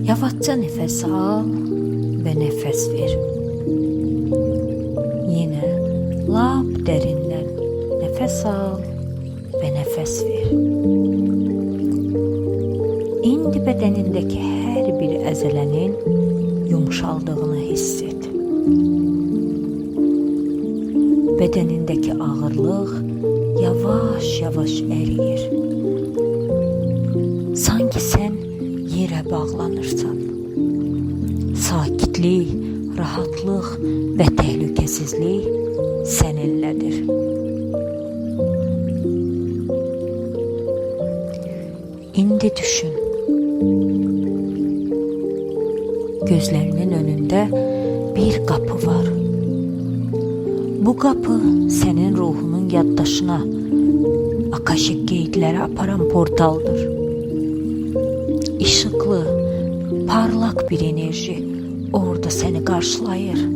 Yavaşça nefes al ve nefes ver. Yine lap derinden nefes al ve nefes ver. İndi bedenindeki her bir əzələnin yumuşaldığını hisset. Bedenindeki ağırlık yavaş yavaş eriyir. Sanki sen yere bağlanırsan. Sakitlik, rahatlık ve tehlikesizlik seninledir. İndi düşün. Gözlerinin önünde bir kapı var. Bu kapı senin ruhunun yaddaşına, akaşik qeydlərə aparan portaldır. Işıklı, parlak bir enerji orada seni karşılayır.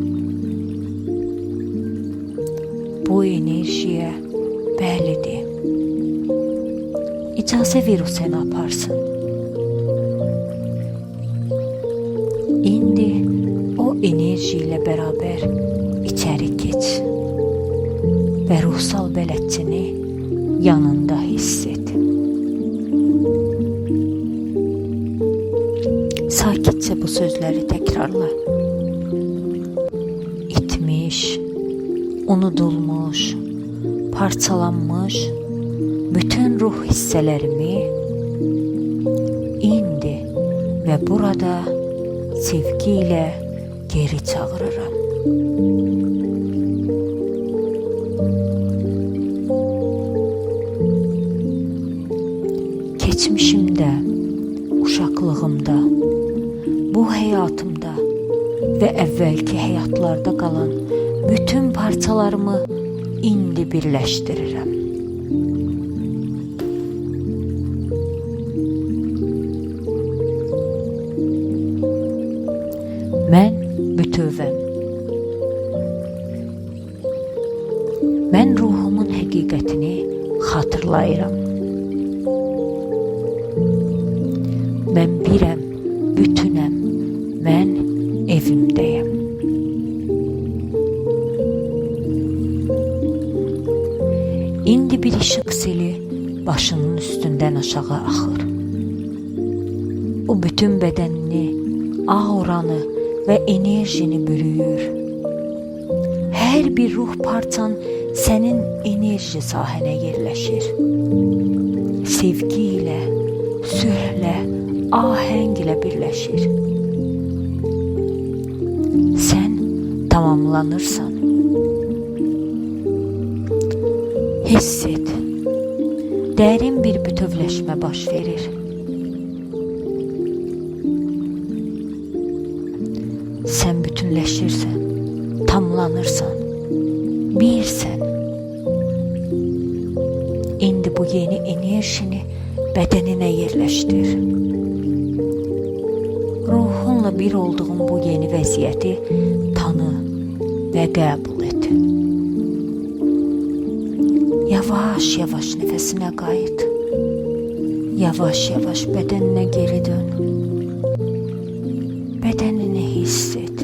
Bu enerjiye bəlidir. İcazə ver o seni aparsın. İndi o enerjiyle beraber içeri geç ve ruhsal bələdçini yanında hisset. Sakitçe bu sözleri tekrarla. İtmiş, unudulmuş, parçalanmış bütün ruh hisselerimi indi ve burada sevgiyle geri çağırırım. Geçmişimde, uşaqlığımda, bu hayatımda ve evvelki hayatlarda kalan bütün parçalarımı indi birleştiririm. Ben bütövəm. Ben ruhumun həqiqətini xatırlayıram. Ben birəm, bütünəm. Ben evimdeyim. İndi bir ışık seli başının üstünden aşağı axır. O bütün bedenini, auranı ve enerjini bürüyür. Her bir ruh parçan senin enerji sahene yerleşir. Sevgiyle, sürhle, ahenk ile birleşir. Sen tamamlanırsan hisset. Derin bir bütövleşme baş verir. Sen bütünleşirsen, tamlanırsan, birsen. İndi bu yeni enerjini bedenine yerleştir. Ruhunla bir olduğun bu yeni vəziyyəti tanı ve qəbul et. Yavaş yavaş nefesine kayıt. Yavaş yavaş bedenine geri dön. Bedenini hisset.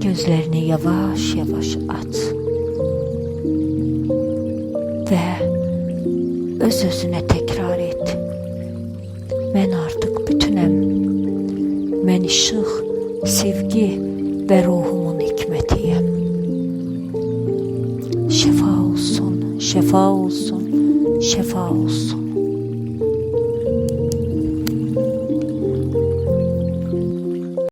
Gözlerini yavaş yavaş aç. Ve öz-özüne tekrar et. Ben artık bütünüm. Ben ışık, sevgi ve ruhumun hikmetiyim. Şifa olsun, şifa olsun, şifa olsun.